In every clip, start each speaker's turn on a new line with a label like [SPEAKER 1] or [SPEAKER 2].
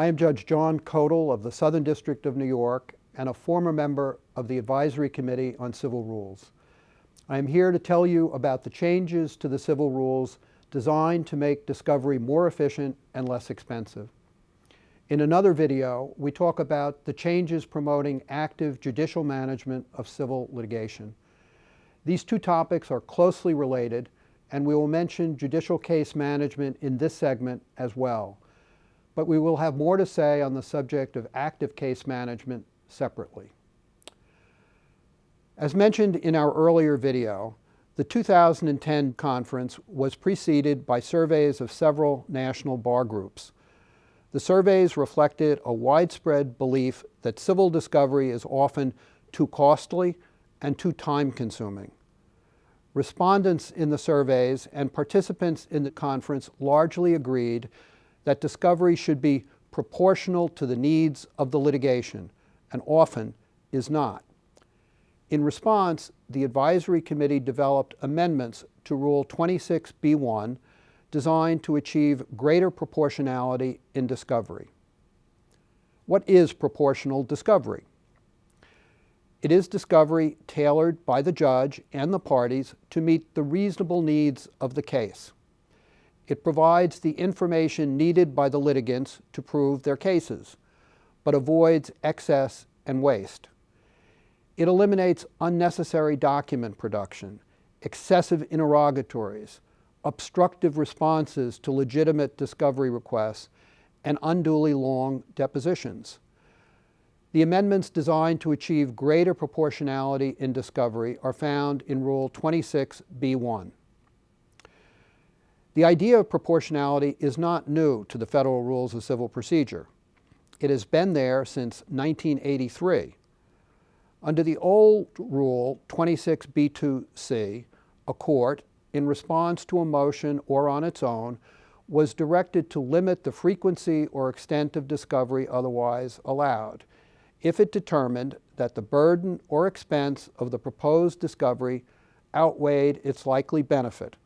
[SPEAKER 1] I am Judge John Kodal of the Southern District of New York and a former member of the Advisory Committee on Civil Rules. I am here to tell you about the changes to the civil rules designed to make discovery more efficient and less expensive. In another video, we talk about the changes promoting active judicial management of civil litigation. These two topics are closely related, and we will mention judicial case management in this segment as well. But we will have more to say on the subject of active case management separately. As mentioned in our earlier video, the 2010 conference was preceded by surveys of several national bar groups. The surveys reflected a widespread belief that civil discovery is often too costly and too time-consuming. Respondents in the surveys and participants in the conference largely agreed that discovery should be proportional to the needs of the litigation, and often is not. In response, the Advisory Committee developed amendments to Rule 26b-1 designed to achieve greater proportionality in discovery. What is proportional discovery? It is discovery tailored by the judge and the parties to meet the reasonable needs of the case. It provides the information needed by the litigants to prove their cases, but avoids excess and waste. It eliminates unnecessary document production, excessive interrogatories, obstructive responses to legitimate discovery requests, and unduly long depositions. The amendments designed to achieve greater proportionality in discovery are found in Rule 26b-1. The idea of proportionality is not new to the Federal Rules of Civil Procedure. It has been there since 1983. Under the old Rule 26b-2c, a court, in response to a motion or on its own, was directed to limit the frequency or extent of discovery otherwise allowed, if it determined that the burden or expense of the proposed discovery outweighed its likely benefit,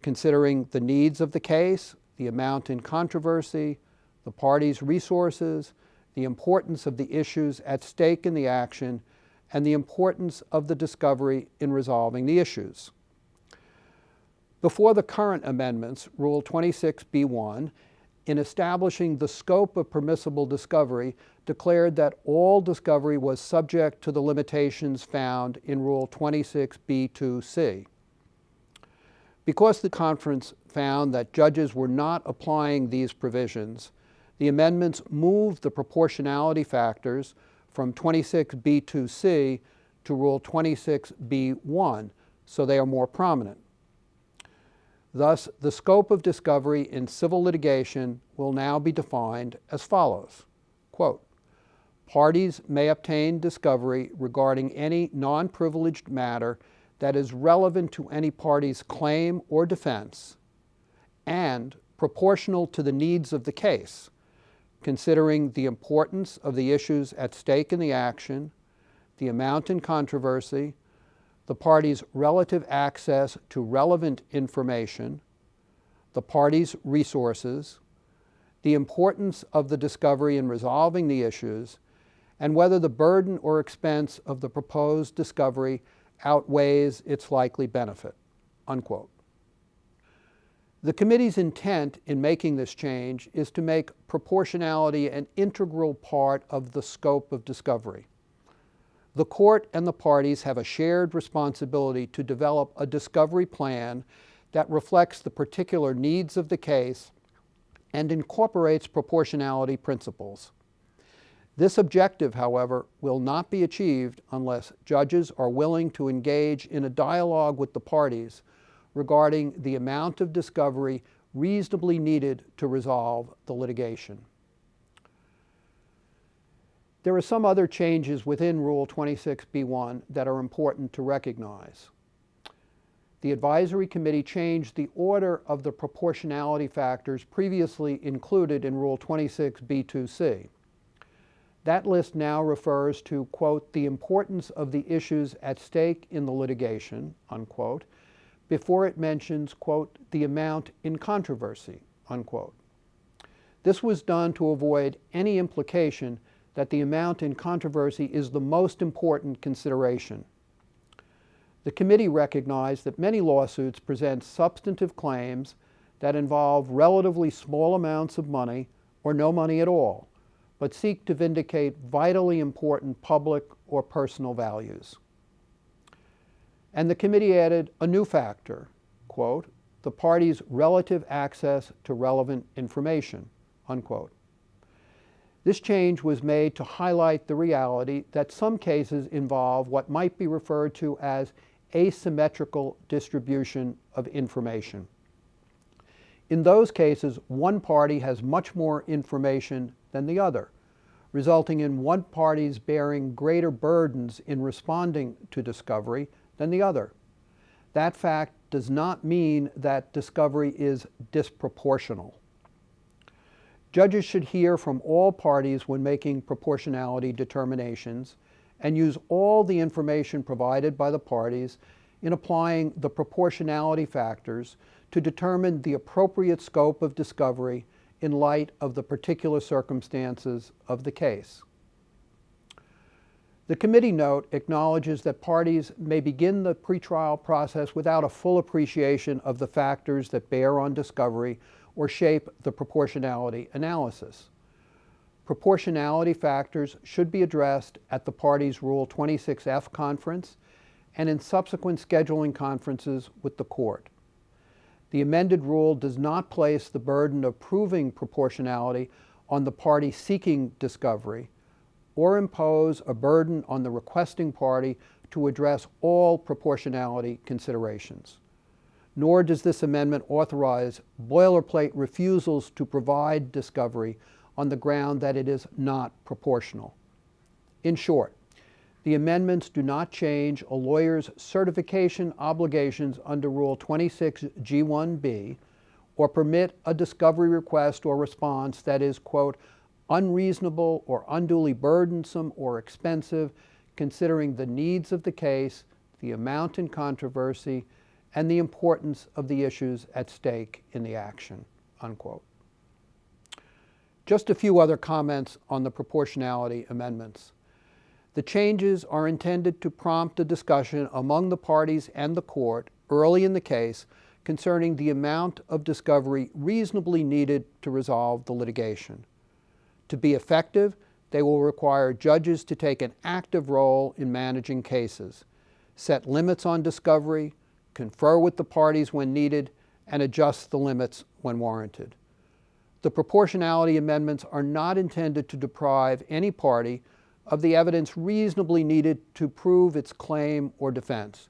[SPEAKER 1] considering the needs of the case, the amount in controversy, the parties' resources, the importance of the issues at stake in the action, and the importance of the discovery in resolving the issues. Before the current amendments, Rule 26b-1, in establishing the scope of permissible discovery, declared that all discovery was subject to the limitations found in Rule 26b-2c. Because the conference found that judges were not applying these provisions, the amendments moved the proportionality factors from 26b-2c to Rule 26b-1, so they are more prominent. Thus, the scope of discovery in civil litigation will now be defined as follows. Quote, parties may obtain discovery regarding any non-privileged matter that is relevant to any party's claim or defense and proportional to the needs of the case, considering the importance of the issues at stake in the action, the amount in controversy, the party's relative access to relevant information, the party's resources, the importance of the discovery in resolving the issues, and whether the burden or expense of the proposed discovery outweighs its likely benefit, unquote. The committee's intent in making this change is to make proportionality an integral part of the scope of discovery. The court and the parties have a shared responsibility to develop a discovery plan that reflects the particular needs of the case and incorporates proportionality principles. This objective, however, will not be achieved unless judges are willing to engage in a dialogue with the parties regarding the amount of discovery reasonably needed to resolve the litigation. There are some other changes within Rule 26b-1 that are important to recognize. The Advisory Committee changed the order of the proportionality factors previously included in Rule 26b-2c. That list now refers to, quote, the importance of the issues at stake in the litigation, unquote, before it mentions, quote, the amount in controversy, unquote. This was done to avoid any implication that the amount in controversy is the most important consideration. The committee recognized that many lawsuits present substantive claims that involve relatively small amounts of money or no money at all, but seek to vindicate vitally important public or personal values. And the committee added a new factor, quote, the parties' relative access to relevant information, unquote. This change was made to highlight the reality that some cases involve what might be referred to as asymmetrical distribution of information. In those cases, one party has much more information than the other, resulting in one party's bearing greater burdens in responding to discovery than the other. That fact does not mean that discovery is disproportional. Judges should hear from all parties when making proportionality determinations and use all the information provided by the parties in applying the proportionality factors to determine the appropriate scope of discovery in light of the particular circumstances of the case. The committee note acknowledges that parties may begin the pretrial process without a full appreciation of the factors that bear on discovery or shape the proportionality analysis. Proportionality factors should be addressed at the parties' Rule 26F conference and in subsequent scheduling conferences with the court. The amended rule does not place the burden of proving proportionality on the party seeking discovery or impose a burden on the requesting party to address all proportionality considerations. Nor does this amendment authorize boilerplate refusals to provide discovery on the ground that it is not proportional. In short, the amendments do not change a lawyer's certification obligations under Rule 26G1B or permit a discovery request or response that is, quote, unreasonable or unduly burdensome or expensive, considering the needs of the case, the amount in controversy, and the importance of the issues at stake in the action, unquote. Just a few other comments on the proportionality amendments. The changes are intended to prompt a discussion among the parties and the court early in the case concerning the amount of discovery reasonably needed to resolve the litigation. To be effective, they will require judges to take an active role in managing cases, set limits on discovery, confer with the parties when needed, and adjust the limits when warranted. The proportionality amendments are not intended to deprive any party of the evidence reasonably needed to prove its claim or defense.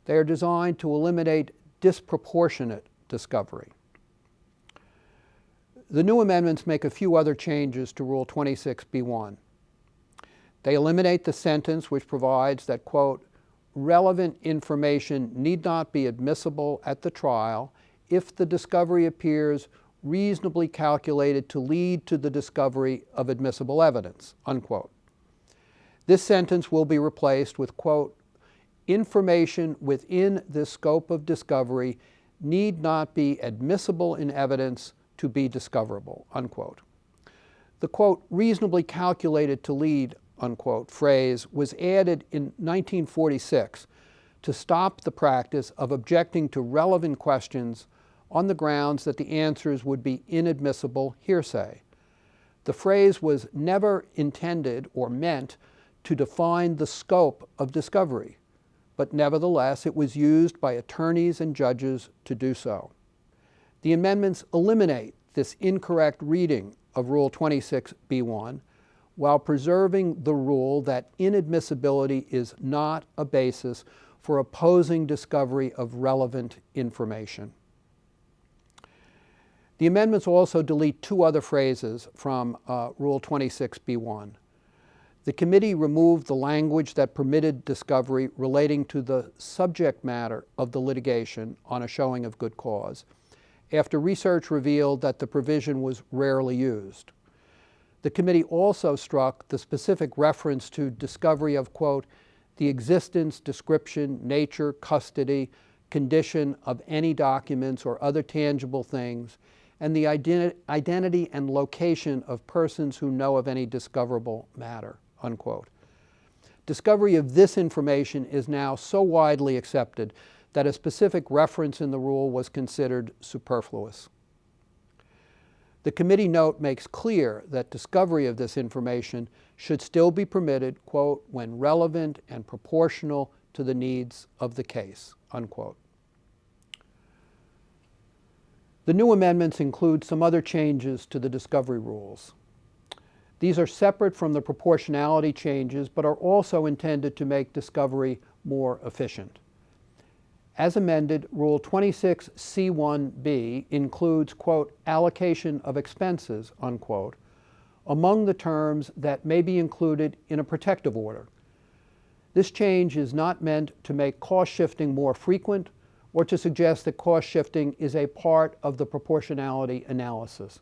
[SPEAKER 1] They are designed to eliminate disproportionate discovery. The new amendments make a few other changes to Rule 26B1. They eliminate the sentence which provides that, quote, relevant information need not be admissible at the trial if the discovery appears reasonably calculated to lead to the discovery of admissible evidence, unquote. This sentence will be replaced with, quote, information within this scope of discovery need not be admissible in evidence to be discoverable, unquote. The, quote, reasonably calculated to lead, unquote, phrase was added in 1946 to stop the practice of objecting to relevant questions on the grounds that the answers would be inadmissible hearsay. The phrase was never intended or meant to define the scope of discovery, but nevertheless it was used by attorneys and judges to do so. The amendments eliminate this incorrect reading of Rule 26B1 while preserving the rule that inadmissibility is not a basis for opposing discovery of relevant information. The amendments also delete two other phrases from Rule 26B1. The committee removed the language that permitted discovery relating to the subject matter of the litigation on a showing of good cause, after research revealed that the provision was rarely used. The committee also struck the specific reference to discovery of, quote, the existence, description, nature, custody, condition of any documents or other tangible things, and the identity and location of persons who know of any discoverable matter, unquote. Discovery of this information is now so widely accepted that a specific reference in the rule was considered superfluous. The committee note makes clear that discovery of this information should still be permitted, quote, when relevant and proportional to the needs of the case, unquote. The new amendments include some other changes to the discovery rules. These are separate from the proportionality changes, but are also intended to make discovery more efficient. As amended, Rule 26C1B includes, quote, allocation of expenses, unquote, among the terms that may be included in a protective order. This change is not meant to make cost shifting more frequent or to suggest that cost shifting is a part of the proportionality analysis.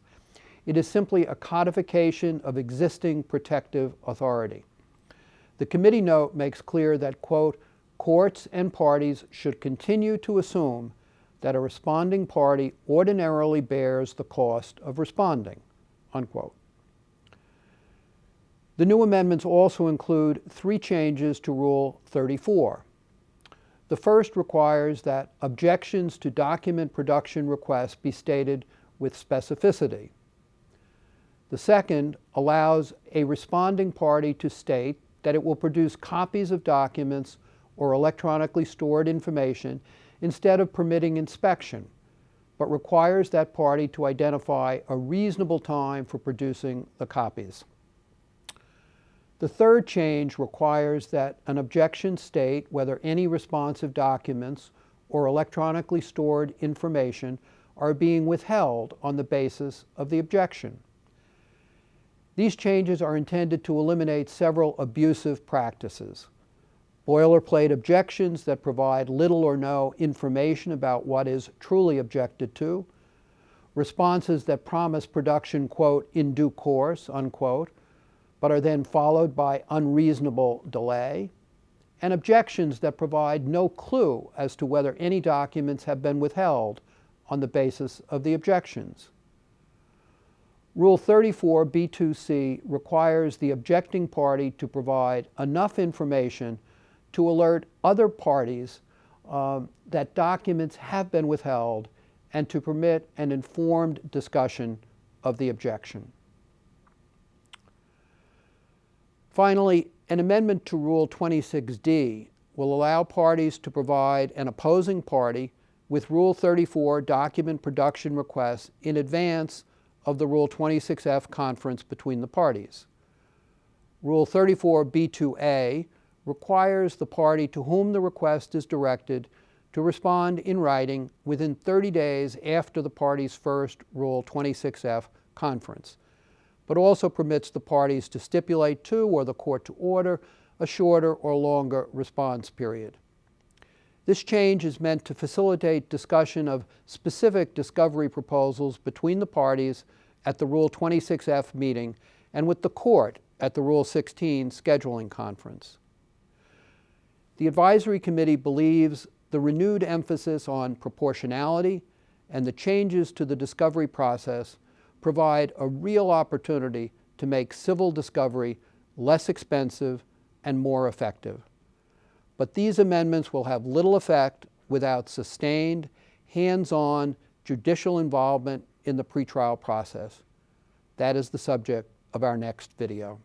[SPEAKER 1] It is simply a codification of existing protective authority. The committee note makes clear that, quote, courts and parties should continue to assume that a responding party ordinarily bears the cost of responding, unquote. The new amendments also include 3 changes to Rule 34. The first requires that objections to document production requests be stated with specificity. The second allows a responding party to state that it will produce copies of documents or electronically stored information instead of permitting inspection, but requires that party to identify a reasonable time for producing the copies. The third change requires that an objection state whether any responsive documents or electronically stored information are being withheld on the basis of the objection. These changes are intended to eliminate several abusive practices. Boilerplate objections that provide little or no information about what is truly objected to, responses that promise production, quote, in due course, unquote, but are then followed by unreasonable delay, and objections that provide no clue as to whether any documents have been withheld on the basis of the objections. Rule 34B2C requires the objecting party to provide enough information to alert other parties that documents have been withheld and to permit an informed discussion of the objection. Finally, an amendment to Rule 26D will allow parties to provide an opposing party with Rule 34 document production requests in advance of the Rule 26F conference between the parties. Rule 34B2A requires the party to whom the request is directed to respond in writing within 30 days after the party's first Rule 26F conference, but also permits the parties to stipulate to or the court to order a shorter or longer response period. This change is meant to facilitate discussion of specific discovery proposals between the parties at the Rule 26F meeting and with the court at the Rule 16 scheduling conference. The advisory committee believes the renewed emphasis on proportionality and the changes to the discovery process provide a real opportunity to make civil discovery less expensive and more effective. But these amendments will have little effect without sustained, hands-on judicial involvement in the pretrial process. That is the subject of our next video.